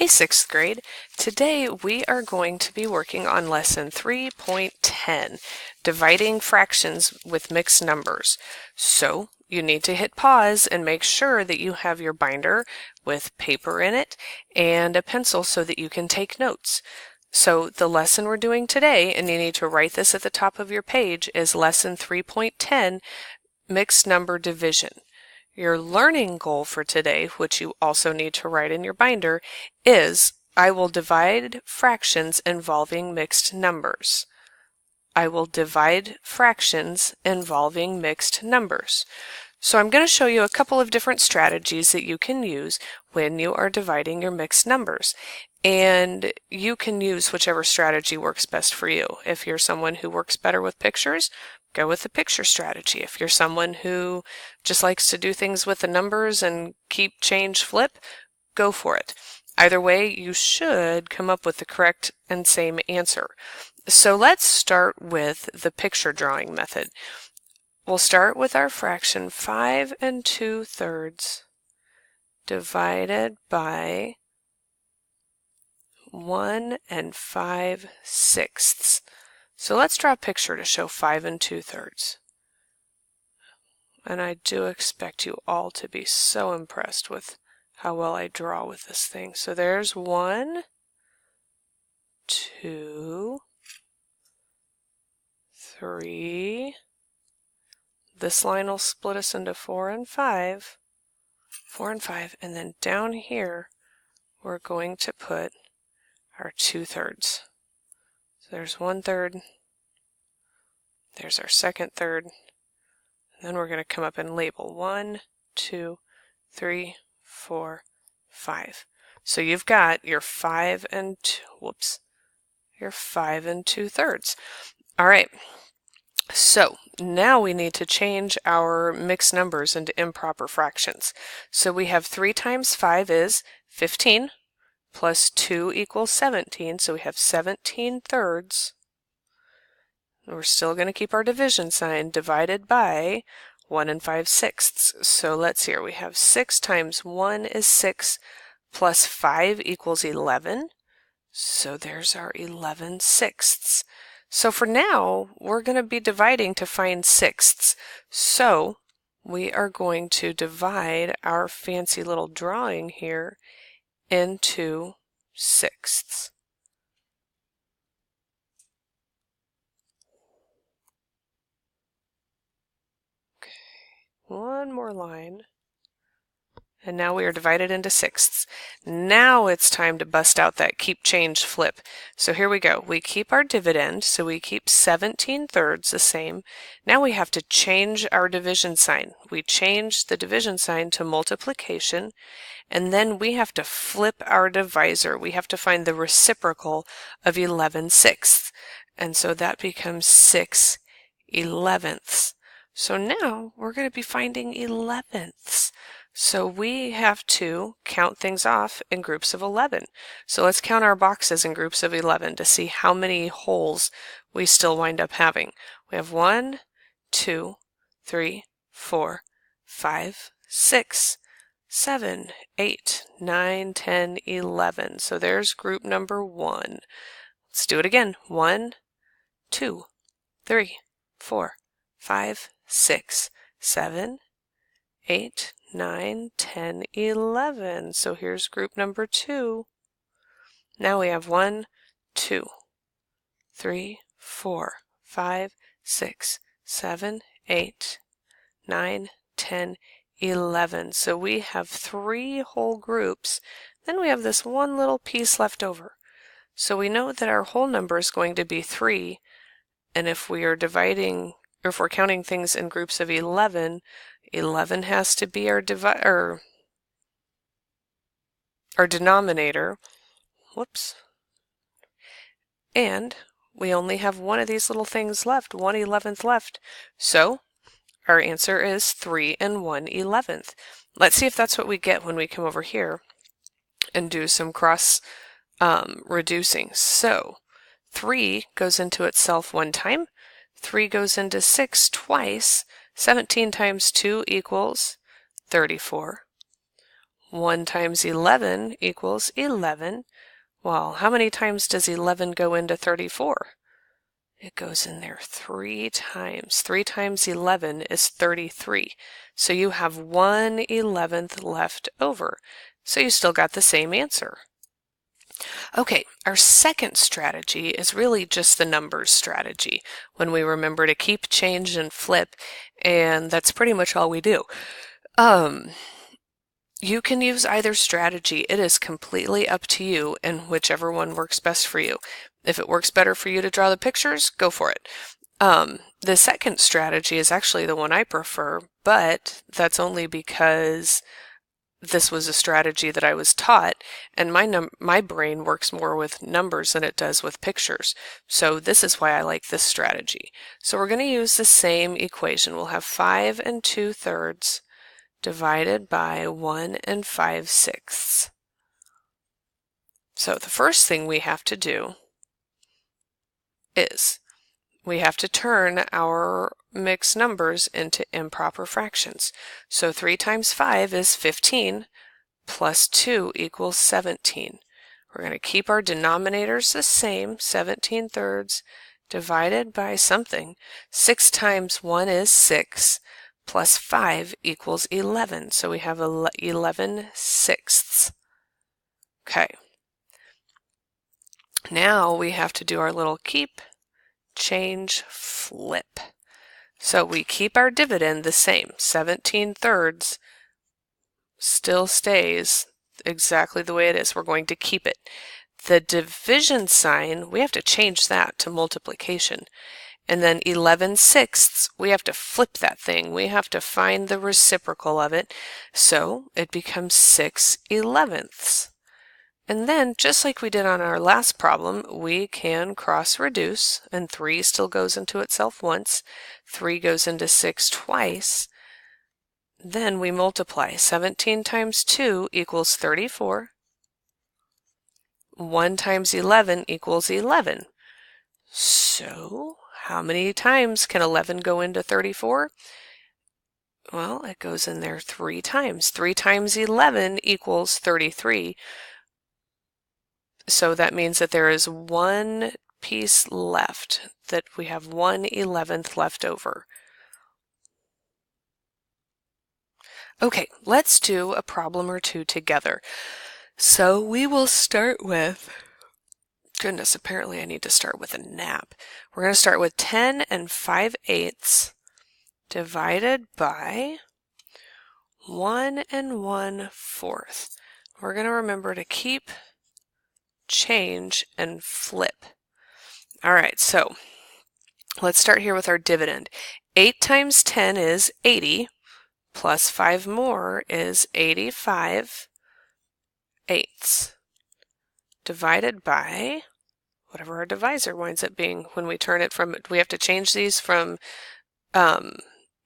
Hey 6th grade, today we are going to be working on lesson 3.10, dividing fractions with mixed numbers. So you need to hit pause and make sure that you have your binder with paper in it and a pencil so that you can take notes. So the lesson we're doing today, and you need to write this at the top of your page, is lesson 3.10, mixed number division. Your learning goal for today, which you also need to write in your binder, is I will divide fractions involving mixed numbers. I will divide fractions involving mixed numbers. So I'm going to show you a couple of different strategies that you can use when you are dividing your mixed numbers. And you can use whichever strategy works best for you. If you're someone who works better with pictures, go with the picture strategy. If you're someone who just likes to do things with the numbers and keep, change, flip, go for it. Either way, you should come up with the correct and same answer. So let's start with the picture drawing method. We'll start with our fraction 5 2/3 divided by 1 5/6. So let's draw a picture to show 5 2/3. And I do expect you all to be so impressed with how well I draw with this thing. So there's 1, 2, 3. This line will split us into 4 and 5. 4 and 5. And then down here, we're going to put our 2/3. So there's 1/3. There's our second third. And then we're going to come up and label 1, 2, 3, 4, 5. So you've got your 5 and 2/3. All right. So now we need to change our mixed numbers into improper fractions. So we have 3 times 5 is 15 plus 2 equals 17. So we have 17/3. We're still going to keep our division sign, divided by 1 5/6. So let's see here. We have 6 times 1 is 6 plus 5 equals 11. So there's our 11/6. So for now, we're going to be dividing to find sixths. So we are going to divide our fancy little drawing here into sixths. Okay, one more line. And now we are divided into sixths. Now it's time to bust out that keep, change, flip. So here we go. We keep our dividend, so we keep 17/3 the same. Now we have to change our division sign. We change the division sign to multiplication, and then we have to flip our divisor. We have to find the reciprocal of 11/6. And so that becomes 6/11. So now we're going to be finding 11ths. So we have to count things off in groups of 11. So let's count our boxes in groups of 11 to see how many holes we still wind up having. We have 1, 2, 3, 4, 5, 6, 7, 8, 9, 10, 11. So there's group number 1. Let's do it again. 1, 2, 3, 4, 5, 6, 7, 8, 9, 10, 11. So here's group number 2. Now we have 1, 2, 3, 4, 5, 6, 7, 8, 9, 10, 11. So we have 3 whole groups. Then we have this one little piece left over. So we know that our whole number is going to be 3. And if we are dividing, or if we're counting things in groups of 11, 11 has to be our denominator. Whoops. And we only have one of these little things left, 1/11 left. So our answer is 3 1/11. Let's see if that's what we get when we come over here and do some cross reducing. So 3 goes into itself one time. 3 goes into 6 twice. 17 times 2 equals 34. 1 times 11 equals 11. Well, how many times does 11 go into 34? It goes in there 3 times. 3 times 11 is 33. So you have 1/11th left over. So you still got the same answer. Okay, our second strategy is really just the numbers strategy, when we remember to keep, change, and flip, and that's pretty much all we do. You can use either strategy. It is completely up to you and whichever one works best for you. If it works better for you to draw the pictures, go for it. The second strategy is actually the one I prefer, but that's only because this was a strategy that I was taught, and my brain works more with numbers than it does with pictures. So this is why I like this strategy. So we're going to use the same equation. We'll have 5 2/3 divided by 1 5/6. So the first thing we have to do is we have to turn our mixed numbers into improper fractions. So 3 times 5 is 15, plus 2 equals 17. We're going to keep our denominators the same, 17/3 divided by something. 6 times 1 is 6, plus 5 equals 11. So we have 11/6. Okay. Now we have to do our little keep, change, flip. So we keep our dividend the same. 17/3 still stays exactly the way it is. We're going to keep it. The division sign, we have to change that to multiplication. And then 11/6, we have to flip that thing. We have to find the reciprocal of it. So it becomes 6/11. And then, just like we did on our last problem, we can cross-reduce, and 3 still goes into itself once. 3 goes into 6 twice. Then we multiply. 17 times 2 equals 34. 1 times 11 equals 11. So, how many times can 11 go into 34? Well, it goes in there 3 times. 3 times 11 equals 33. So that means that there is one piece left, that we have 1/11th left over. Okay, let's do a problem or two together. So we will start with, goodness, apparently I need to start with a nap. We're going to start with 10 5/8 divided by 1 1/4. We're going to remember to keep, change, and flip. All right, so let's start here with our dividend. 8 times 10 is 80, plus 5 more is 85/8, divided by whatever our divisor winds up being when we turn it from, we have to change these from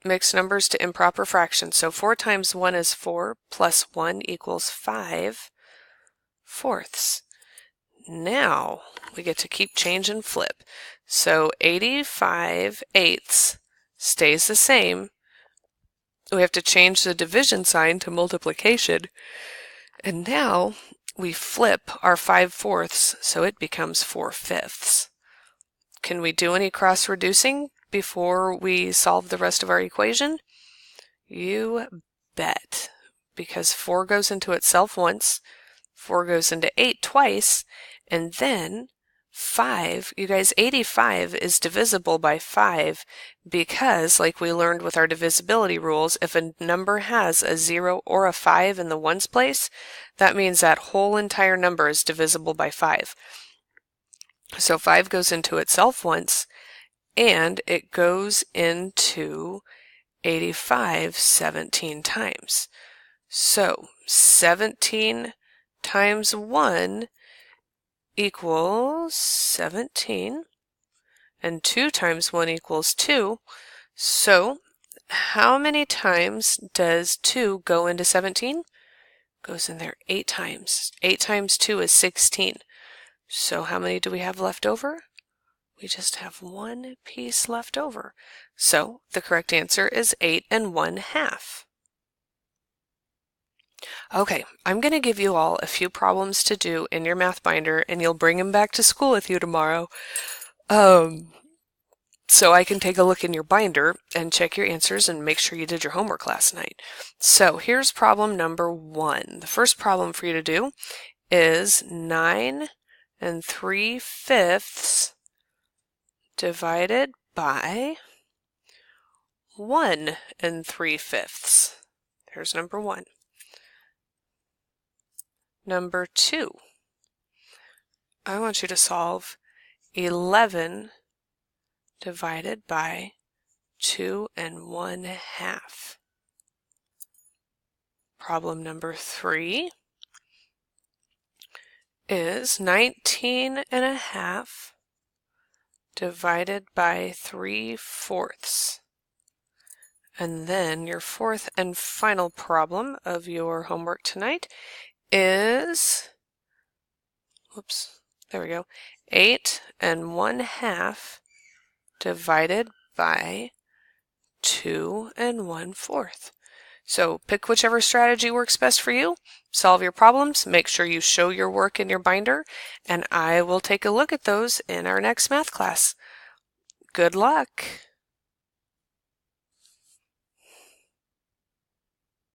mixed numbers to improper fractions. So 4 times 1 is 4, plus 1 equals 5/4. Now we get to keep, change, and flip. So 85/8 stays the same. We have to change the division sign to multiplication. And now we flip our 5/4, so it becomes 4/5. Can we do any cross-reducing before we solve the rest of our equation? You bet, because 4 goes into itself once, 4 goes into 8 twice, and then 5, you guys, 85 is divisible by 5 because, like we learned with our divisibility rules, if a number has a 0 or a 5 in the ones place, that means that whole entire number is divisible by 5. So 5 goes into itself once, and it goes into 85 17 times. So 17 times 1 equals 17, and 2 times 1 equals 2. So how many times does 2 go into 17? Goes in there 8 times. 8 times 2 is 16. So how many do we have left over? We just have one piece left over. So the correct answer is 8 1/2. Okay, I'm going to give you all a few problems to do in your math binder, and you'll bring them back to school with you tomorrow. So I can take a look in your binder and check your answers and make sure you did your homework last night. So here's problem number 1. The first problem for you to do is 9 3/5 divided by 1 3/5. There's number 1. Number 2, I want you to solve 11 divided by 2 1/2. Problem number 3 is 19 1/2 divided by 3/4. And then your fourth and final problem of your homework tonight is, whoops, there we go, 8 1/2 divided by 2 1/4. So pick whichever strategy works best for you, solve your problems, make sure you show your work in your binder, and I will take a look at those in our next math class. Good luck!